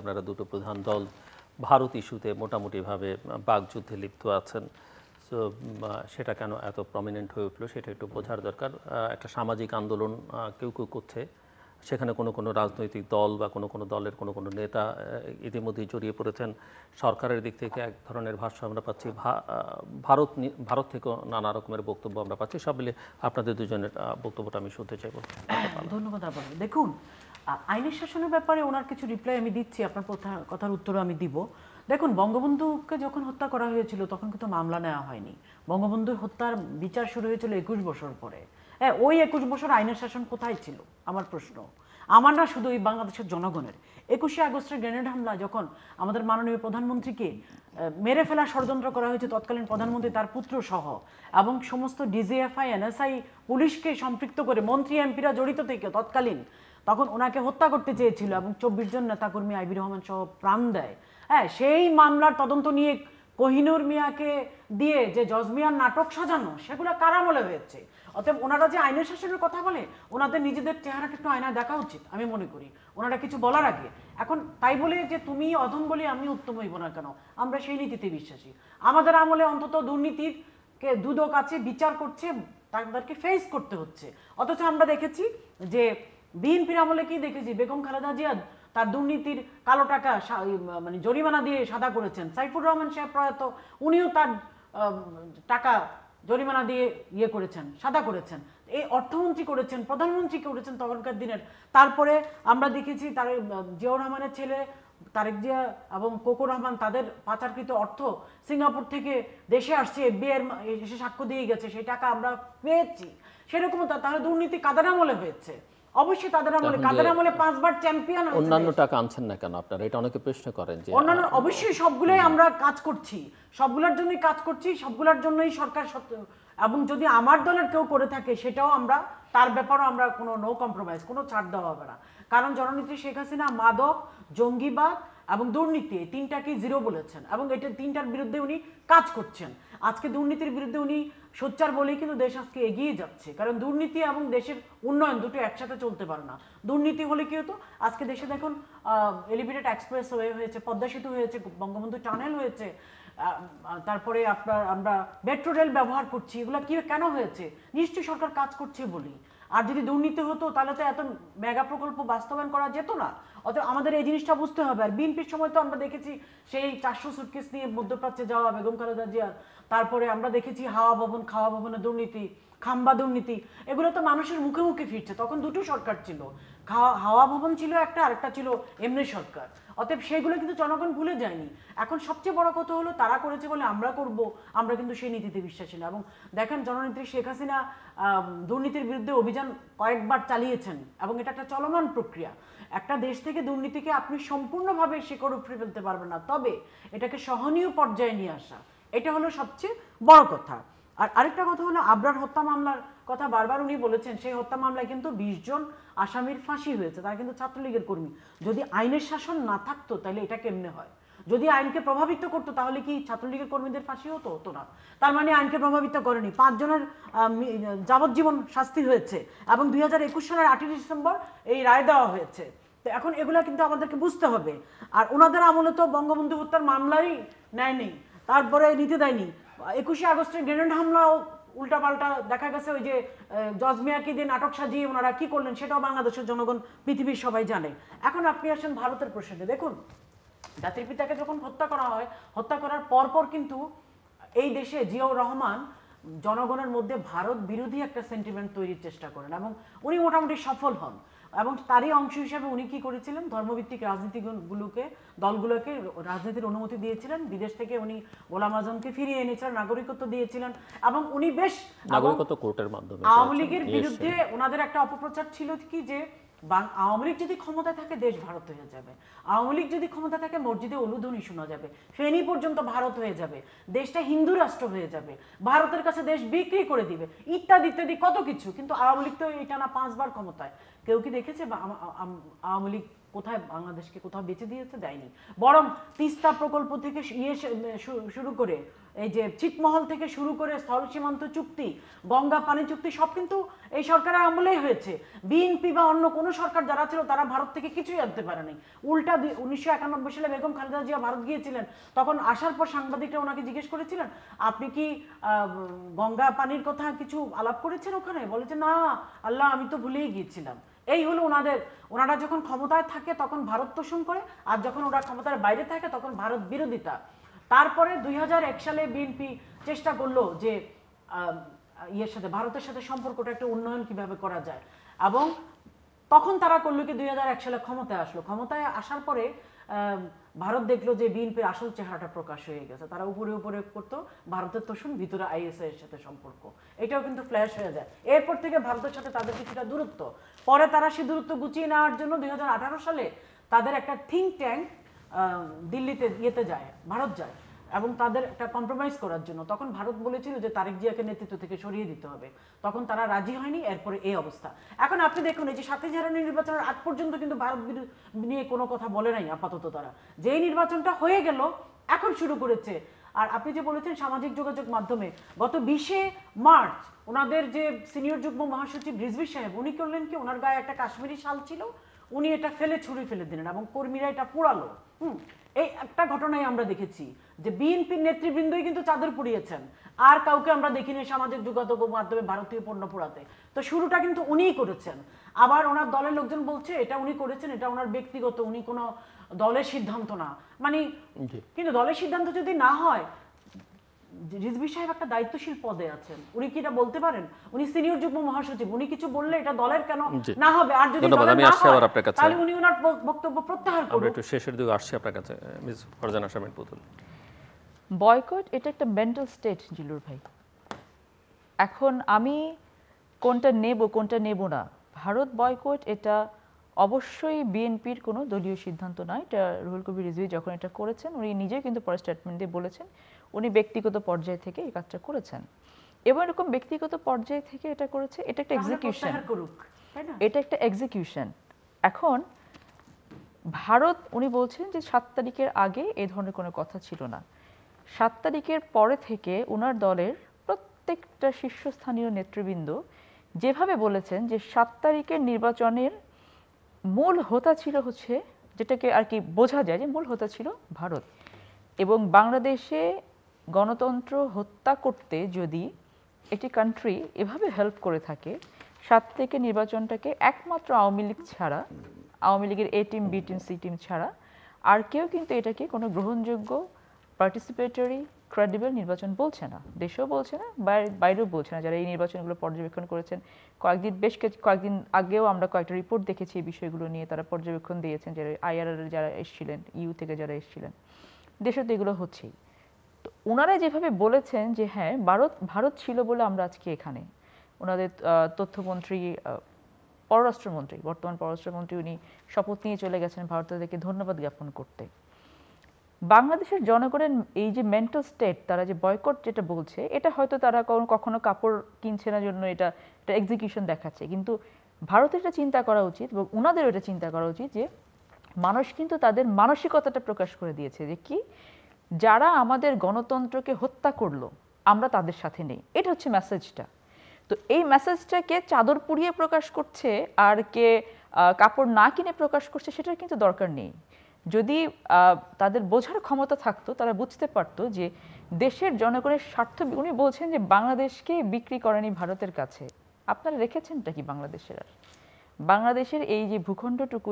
আপনারা দুটো প্রধান দল ভারত ইস্যুতে মোটামুটিভাবে বাকযুদ্ধে লিপ্ত আছেন। সো সেটা কেন এত প্রমিনেন্ট হয়ে উঠলো সেটা একটু বোঝার দরকার। একটা সামাজিক আন্দোলন কেউ কেউ করছে, সেখানে কোনো কোনো রাজনৈতিক দল বা কোনো কোনো দলের কোনো কোনো নেতা ইতিমধ্যেই জড়িয়ে পড়েছেন। সরকারের দিক থেকে এক ধরনের ভাষ্য আমরা পাচ্ছি, ভারত থেকেও নানা রকমের বক্তব্য আমরা পাচ্ছি। সব মিলে আপনাদের দুজনের বক্তব্যটা আমি শুনতে চাইব। ধন্যবাদ। আবার দেখুন, আইনের শাসনের ব্যাপারে ওনার কিছু রিপ্লাই আমি দিচ্ছি, আপনার কথার উত্তরও আমি দিব। দেখুন, বঙ্গবন্ধুকে যখন হত্যা করা হয়েছিল তখন কিন্তু মামলা নেওয়া হয়নি। বঙ্গবন্ধুর হত্যার বিচার শুরু হয়েছিল 21 বছর পরে। হ্যাঁ, ওই 21 বছর আইনের শাসন কোথায় ছিল আমার প্রশ্ন। আমার না, শুধু এই বাংলাদেশের জনগণের। 21শে আগস্টের গ্রেনেড হামলা যখন আমাদের মাননীয় প্রধানমন্ত্রীকে মেরে ফেলার ষড়যন্ত্র করা হয়েছে, তৎকালীন প্রধানমন্ত্রী তার পুত্র সহ, এবং সমস্ত ডিজিএফআই এনএসআই পুলিশকে সম্পৃক্ত করে মন্ত্রী এমপিরা জড়িত থেকে তৎকালীন, তখন ওনাকে হত্যা করতে চেয়েছিল এবং 24 জন নেতাকর্মী আইবির রহমান সহ প্রাণ দেয়। হ্যাঁ, সেই মামলার তদন্ত নিয়ে কোহিনুর মিয়াকে দিয়ে যে জজমিয়ার নাটক সাজানো, সেগুলো কার আমলে হয়েছে? অতএব ওনারা যে আইনের শাসনের কথা বলে, ওনাদের নিজেদের চেহারাটা একটু আয়নায় দেখা উচিত আমি মনে করি, ওনারা কিছু বলার আগে। এখন তাই বলে যে তুমি অধম বলে আমি উত্তম হইব না কেন, আমরা সেই নীতিতে বিশ্বাসী। আমাদের আমলে অন্তত দুর্নীতিকে দুদক আছে, বিচার করছে, তাদেরকে ফেস করতে হচ্ছে। অথচ আমরা দেখেছি যে বিএনপির আমলে কি দেখেছি, বেগম খালেদা জিয়া তার দুর্নীতির কালো টাকা মানে জরিমানা দিয়ে সাদা করেছেন। সাইফুর রহমান সাহেব প্রয়াত, উনিও তার টাকা জরিমানা দিয়ে ইয়ে করেছেন, সাদা করেছেন। এই অর্থমন্ত্রী করেছেন, প্রধানমন্ত্রী করেছেন তখনকার দিনের। তারপরে আমরা দেখেছি তার জিয়াউর রহমানের ছেলে তারেক জিয়া এবং কোকো রহমান, তাদের পাচারকৃত অর্থ সিঙ্গাপুর থেকে দেশে আসছে, এফবিআই এসে সাক্ষ্য দিয়ে গেছে, সেই টাকা আমরা পেয়েছি। সেরকম তাহলে দুর্নীতি কাদের আমলে হয়েছে? অবশ্যই তাদের আমলে। কাদের আমলে 5 বার চ্যাম্পিয়ন। অন্যান্য টাকা আনছেন না কেন আপনারা, এটা অনেকে প্রশ্ন করেন। যে অন্যান্য অবশ্যই সবগুলোই আমরা কাজ করছি, সবগুলোর জন্যই কাজ করছি, সবগুলোর জন্যই সরকার, এবং যদি আমার দলের কেউ করে থাকে সেটাও আমরা, তার ব্যাপারেও আমরা কোনো নো কম্প্রোমাইজ, কোনো ছাড় দেওয়া হবে না। কারণ জননেত্রী শেখ হাসিনা মাদক, জঙ্গিবাদ এবং দুর্নীতি, এই তিনটাকেই জিরো বলেছেন এবং এটা তিনটার বিরুদ্ধে উনি কাজ করছেন। আজকে দুর্নীতির বিরুদ্ধে উনি সোচ্চার বলেই কিন্তু দেশ আজকে এগিয়ে যাচ্ছে। কারণ দুর্নীতি এবং দেশের উন্নয়ন দুটো একসাথে চলতে পারে না। দুর্নীতি হলে কি হতো, আজকে দেশে দেখুন এলিভেটেড এক্সপ্রেস ওয়ে হয়েছে, পদ্মা সেতু হয়েছে, বঙ্গবন্ধু টানেল হয়েছে, তারপরে আমরা মেট্রো রেল ব্যবহার করছি। এগুলো কি কেন হয়েছে? নিশ্চয়ই সরকার কাজ করছে বলি। আর যদি দুর্নীতি হতো তাহলে তো এত মেগা প্রকল্প বাস্তবায়ন করা যেত না। অতএব আমাদের এই জিনিসটা বুঝতে হবে। আর বিএনপির সময় তো আমরা দেখেছি সেই 400 সুটকেস নিয়ে মধ্যপ্রাচ্যে যাওয়া বেগম খালেদা জিয়ার, তারপরে আমরা দেখেছি হাওয়া ভবন, খাওয়া ভবনের দুর্নীতি, খাম্বা দুর্নীতি, এগুলো তো মানুষের মুখে মুখে ফিরছে। তখন দুটো সরকার ছিল, হাওয়া ভবন ছিল একটা, আরেকটা ছিল এমনি সরকার। অতএব সেইগুলো কিন্তু জনগণ ভুলে যায়নি। এখন সবচেয়ে বড় কথা হলো, তারা করেছে বলে আমরা করব, আমরা কিন্তু সেই নীতিতে বিশ্বাসী না। এবং দেখেন, জননেত্রী শেখ হাসিনা দুর্নীতির বিরুদ্ধে অভিযান কয়েকবার চালিয়েছেন এবং এটা একটা চলমান প্রক্রিয়া। একটা দেশ থেকে দুর্নীতিকে আপনি সম্পূর্ণভাবে শিকড় উপড়ে ফেলতে পারবেন না, তবে এটাকে সহনীয় পর্যায়ে নিয়ে আসা, এটা হলো সবচেয়ে বড় কথা। আর আরেকটা কথা হলো, আবরার হত্যা মামলার কথা বারবার উনি বলেছেন। সেই হত্যা মামলায় কিন্তু 20 জন আসামির ফাঁসি হয়েছে, তারা কিন্তু ছাত্রলীগের কর্মী। যদি আইনের শাসন না থাকতো তাহলে এটা কেমনে হয়? যদি আইনকে প্রভাবিত করতো তাহলে কি ছাত্রলীগের কর্মীদের ফাঁসি হতো? হতো না। তার মানে আইনকে প্রভাবিত করেনি। 5 জনের যাবজ্জীবন শাস্তি হয়েছে এবং 2021 সালের 8 ডিসেম্বর এই রায় দেওয়া হয়েছে। তো এখন এগুলা কিন্তু আমাদেরকে বুঝতে হবে। আর ওনাদের আমলে তো বঙ্গবন্ধু হত্যার মামলাই নেয়নি, তারপরে নিতে দেয়নি। 21শে আগস্টের গ্রেনেড হামলাও উল্টাপাল্টা দেখা গেছে। ওই যে জজ মিয়াকে দিয়ে নাটক সাজিয়ে ওনারা কি করলেন সেটাও বাংলাদেশের জনগণ, পৃথিবীর সবাই জানে। এখন আপনি আসেন ভারতের প্রসঙ্গে। দেখুন, জাতির পিতাকে যখন হত্যা করা হয়, হত্যা করার পরপর কিন্তু এই দেশে জিয়াউর রহমান জনগণের মধ্যে ভারত বিরোধী একটা সেন্টিমেন্ট তৈরির চেষ্টা করেন এবং উনি মোটামুটি সফল হন। এবং তারই অংশ হিসেবে উনি কি করেছিলেন, ধর্মভিত্তিক দলগুলোকে রাজনীতির অনুমতি দিয়েছিলেন। বিদেশ থেকে উনি গোলাম আজমকে ফিরিয়ে এনেছিলেন, নাগরিকত্ব দিয়েছিলেন এবং উনি বেশ নাগরিকত্ব কোর্টের মাধ্যমে। আওয়ামী লীগের বিরুদ্ধে ওনাদের একটা অপপ্রচার ছিল কি, যে আওয়ামী লীগ যদি ক্ষমতায় থাকে দেশ ভারত হয়ে যাবে, আওয়ামী লীগ যদি ক্ষমতা থাকে মসজিদে উলুধ্বনি শোনা যাবে, ফেনী পর্যন্ত ভারত হয়ে যাবে, দেশটা হিন্দু রাষ্ট্র হয়ে যাবে, ভারতের কাছে দেশ বিক্রি করে দিবে, ইত্যাদি ইত্যাদি কত কিছু। কিন্তু আওয়ামী লীগ তো এটা না 5 বার ক্ষমতায়। কেউ কি দেখেছে আওয়ামী লীগ কোথায় বাংলাদেশকে কোথাও বেঁচে দিয়েছে? দেয়নি। বরং তিস্তা প্রকল্প থেকে শুরু করে এই যে ছিটমহল থেকে শুরু করে স্থল সীমান্ত চুক্তি, গঙ্গা পানি চুক্তি সব কিন্তু এই সরকারের আমলেই হয়েছে। বিএনপি বা অন্য কোনো সরকার যারা ছিল তারা ভারত থেকে কিছুই আনতে পারেনি। উল্টা 1991 সালে বেগম খালেদা জিয়া ভারত গিয়েছিলেন, তখন আসার পর সাংবাদিকরা ওনাকে জিজ্ঞেস করেছিলেন আপনি কি গঙ্গা পানির কথা কিছু আলাপ করেছেন ওখানে? বলেছে না আল্লাহ আমি তো ভুলেই গিয়েছিলাম। এই হলো ওনারা যখন ক্ষমতায় থাকে তখন ভারত তোষণ করে, আর যখন ওরা ক্ষমতার বাইরে থাকে তখন ভারত বিরোধিতা। তারপরে 2001 সালে বিএনপি চেষ্টা করলো যে ভারতের সাথে সম্পর্কটা একটা উন্নয়ন কিভাবে করা যায়, এবং তখন তারা করলো কি 2001 সালে ক্ষমতায় আসলো। ক্ষমতায় আসার পরে ভারত দেখলো যে বিএনপির আসল চেহারাটা প্রকাশ হয়ে গেছে। তারা উপরে উপরে করতো ভারতের তোষণ, ভিতরে আইএসআই এর সাথে সম্পর্ক, এটাও কিন্তু ফ্ল্যাশ হয়ে যায়। এরপর থেকে ভারতের সাথে তাদের কিছুটা দূরত্ব, পরে তারা সেই দূরত্ব গুছিয়ে নেওয়ার জন্য 2018 সালে তাদের একটা থিঙ্ক ট্যাঙ্ক দিল্লিতে যায়, ভারত যায়, এবং তাদের একটা কম্প্রোমাইজ করার জন্য। তখন ভারত বলেছিল যে তারেক জিয়াকে নেতৃত্ব থেকে সরিয়ে দিতে হবে, তখন তারা রাজি হয়নি, এরপরে এই অবস্থা। এখন আপনি দেখুন এই যে 7 জানুয়ারি নির্বাচনের আগ পর্যন্ত কিন্তু ভারত নিয়ে কোনো কথা বলে নাই আপাতত। তারা যেই নির্বাচনটা হয়ে গেল এখন শুরু করেছে। আর আপনি যে বলেছেন সামাজিক যোগাযোগ মাধ্যমে, গত 20 মার্চ ওনাদের যে সিনিয়র যুগ্ম মহাসচিব রিজভী সাহেব উনি করলেন কি, ওনার গায়ে একটা কাশ্মীরি শাল ছিল, উনি এটা ছুঁড়ে ফেলে দিলেন এবং কর্মীরা এটা পোড়ালো। এই একটা ঘটনাই আমরা দেখেছি যে বিএনপির নেতৃবৃন্দই কিন্তু চাদর পুড়িয়েছেন, আর কাউকে আমরা দেখিনি সামাজিক যোগাযোগ মাধ্যমে ভারতীয় পণ্য পোড়াতে। তো শুরুটা কিন্তু উনিই করেছেন। আবার ওনার দলের লোকজন বলছে এটা উনি করেছেন, এটা ওনার ব্যক্তিগত, উনি কোনো দলের সিদ্ধান্ত না। মানে কিন্তু দলের সিদ্ধান্ত যদি না হয়, রিজভী সাহেব একটা দায়িত্বশীল পদে আছেন, উনি কি এটা বলতে পারেন? উনি সিনিয়র যুগ্ম মহাসচিব, উনি কিছু বললে এটা দলের কেন না হবে? আর যদি দলের না হয় তাহলে উনি ওনার বক্তব্য প্রত্যাহার করুন। আমরা একটু শেষের দিকে আসছি আপনার কাছে, মিস ফারজানা শারমিন পুতুল। বয়কট এটা একটা মেন্টাল স্টেট জিলুর ভাই। এখন আমি কোনটা নেব না, ভারত বয়কট এটা অবশ্যই বিএনপির কোনো দলীয় সিদ্ধান্ত নয়। এটা রুহুল কবির রিজভী যখন এটা করেছেন উনি নিজেই কিন্তু পরে স্টেটমেন্ট দিয়ে বলেছেন উনি ব্যক্তিগত পর্যায় থেকে এই কাজটা করেছেন, এবং এরকম ব্যক্তিগত পর্যায় থেকে এটা করেছে। এটা একটা এক্সিকিউশন, এটা একটা এক্সিকিউশন। এখন ভারত উনি বলছেন যে 7 তারিখের আগে এই ধরনের কোনো কথা ছিল না। 7 তারিখের পরে থেকে ওনার দলের প্রত্যেকটা শীর্ষস্থানীয় নেতৃবৃন্দ যেভাবে বলেছেন যে 7 তারিখের নির্বাচনের মূল হোতা ছিল হচ্ছে, যেটাকে আর কি বোঝা যায় যে মূল হোতা ছিল ভারত, এবং বাংলাদেশে গণতন্ত্র হত্যা করতে যদি একটি কান্ট্রি এভাবে হেল্প করে থাকে, 7 থেকে নির্বাচনটাকে একমাত্র আওয়ামী লীগ ছাড়া, আওয়ামী লীগের A team B team C team ছাড়া আর কেউ কিন্তু এটাকে কোনো গ্রহণযোগ্য পার্টিসিপেটরি ক্রেডিবল নির্বাচন বলছে না, দেশেও বলছে না, বাইরেও বলছে না। যারা এই নির্বাচনগুলো পর্যবেক্ষণ করেছেন, কয়েকদিন আগেও আমরা কয়েকটা রিপোর্ট দেখেছি এই বিষয়গুলো নিয়ে, তারা পর্যবেক্ষণ দিয়েছেন, যারা IRR যারা এসেছিলেন, ইউ থেকে যারা এসেছিলেন, দেশে তো এগুলো হচ্ছেই। তো ওনারা যেভাবে বলেছেন যে হ্যাঁ ভারত ছিল বলে আমরা আজকে এখানে, ওনাদের তথ্যমন্ত্রী, পররাষ্ট্রমন্ত্রী, বর্তমান পররাষ্ট্রমন্ত্রী, উনি শপথ নিয়ে চলে গেছেন ভারতীয়দেরকে ধন্যবাদ জ্ঞাপন করতে। বাংলাদেশের জনগণের এই যে মেন্টাল স্টেট, তারা যে বয়কট যেটা বলছে, এটা হয়তো তারা কখনো কাপড় কিনছে না জন্য এটা এক্সিকিউশন দেখাচ্ছে, কিন্তু ভারতের এটা চিন্তা করা উচিত এবং ওনাদেরও এটা চিন্তা করা উচিত যে মানুষ কিন্তু তাদের মানসিকতাটা প্রকাশ করে দিয়েছে যে কি, যারা আমাদের গণতন্ত্রকে হত্যা করলো আমরা তাদের সাথে নেই। এটা হচ্ছে মেসেজটা। তো এই মেসেজটাকে চাদর পুড়িয়ে প্রকাশ করছে আর কে কাপড় না কিনে প্রকাশ করছে, সেটার কিন্তু দরকার নেই। যদি তাদের বোঝার ক্ষমতা থাকতো, তারা বুঝতে পারতো যে দেশের জনগণের স্বার্থ, উনি বলছেন যে বাংলাদেশকে বিক্রি করেনি ভারতের কাছে, আপনারা রেখেছেনটা কি বাংলাদেশের? আর বাংলাদেশের এই যে ভূখণ্ডটুকু,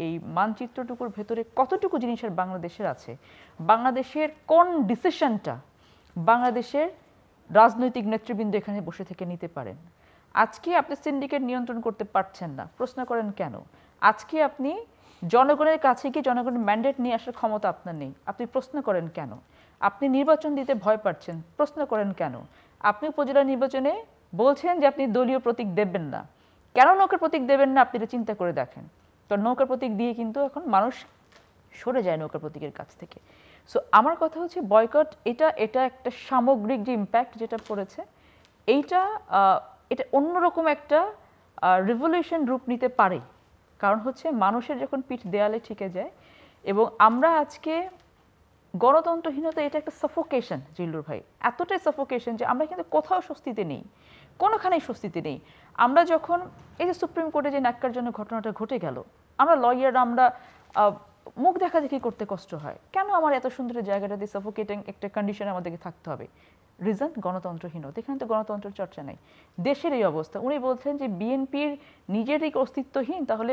এই মানচিত্রটুকুর ভেতরে কতটুকু জিনিস আর বাংলাদেশের আছে? বাংলাদেশের কোন ডিসিশনটা বাংলাদেশের রাজনৈতিক নেতৃবৃন্দ এখানে বসে থেকে নিতে পারেন? আজকে আপনি সিন্ডিকেট নিয়ন্ত্রণ করতে পারছেন না, প্রশ্ন করেন কেন? আজকে আপনি জনগণের কাছে গিয়ে জনগণের ম্যান্ডেট নিয়ে আসার ক্ষমতা আপনার নেই, আপনি প্রশ্ন করেন কেন? আপনি নির্বাচন দিতে ভয় পাচ্ছেন, প্রশ্ন করেন কেন? আপনি উপজেলা নির্বাচনে বলছেন যে আপনি দলীয় প্রতীক দেবেন না, কেন নৌকার প্রতীক দেবেন না? আপনি এটা চিন্তা করে দেখেন। তো নৌকার প্রতীক দিয়ে কিন্তু এখন মানুষ সরে যায় নৌকার প্রতীকের কাছ থেকে। সো আমার কথা হচ্ছে বয়কট এটা একটা সামগ্রিক যে ইম্প্যাক্ট যেটা পড়েছে, এটা অন্যরকম একটা রিভলিউশন রূপ নিতে পারে কারণ হচ্ছে মানুষের যখন পিঠ দেয়ালে ঠেকে যায় এবং আমরা আজকে গণতন্ত্রহীনতা এটা একটা সাফোকেশন জিল্লুর ভাই, এতটাই সাফোকেশন যে আমরা কিন্তু কোথাও স্বস্তিতে নেই, কোনোখানেই স্বস্তিতে নেই। আমরা যখন এই যে সুপ্রিম কোর্টে যে ন্যাক্কার জন্য ঘটনাটা ঘটে গেল, আমরা লয়াররা আমরা মুখ দেখা দেখি করতে কষ্ট হয়, কেন আমার এত সুন্দর জায়গাটাতে সাফোকেটিং একটা কন্ডিশনে আমাদেরকে থাকতে হবে? রিজন গণতন্ত্রহীনতা। এখানে তো গণতন্ত্রের চর্চা নেই, দেশের এই অবস্থা। উনি বলছেন যে বিএনপির নিজেরই অস্তিত্বহীন, তাহলে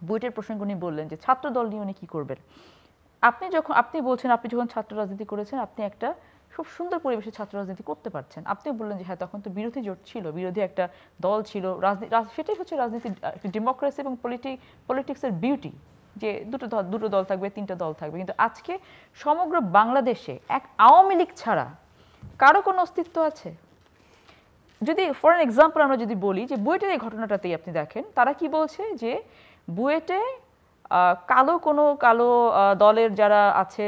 বুয়েটের প্রসঙ্গ উনি বললেন যে ছাত্র দল নিয়ে উনি কী করবেন। আপনি বলছেন আপনি যখন ছাত্র রাজনীতি করেছেন আপনি একটা খুব সুন্দর পরিবেশে ছাত্র রাজনীতি করতে পারছেন। আপনিও বললেন যে হ্যাঁ তখন তো বিরোধী জোট ছিল, বিরোধী একটা দল ছিল, সেটাই হচ্ছে রাজনীতির ডেমোক্রেসি এবং পলিটিক্সের বিউটি, যে দুটো দল থাকবে, তিনটা দল থাকবে। কিন্তু আজকে সমগ্র বাংলাদেশে এক আওয়ামী লীগ ছাড়া কারো কোনো অস্তিত্ব আছে? যদি ফর অ্যান এক্সাম্পল আমরা যদি বলি যে বুয়েটের এই ঘটনাটাতেই আপনি দেখেন তারা কি বলছে যে বুয়েটে কালো দলের যারা আছে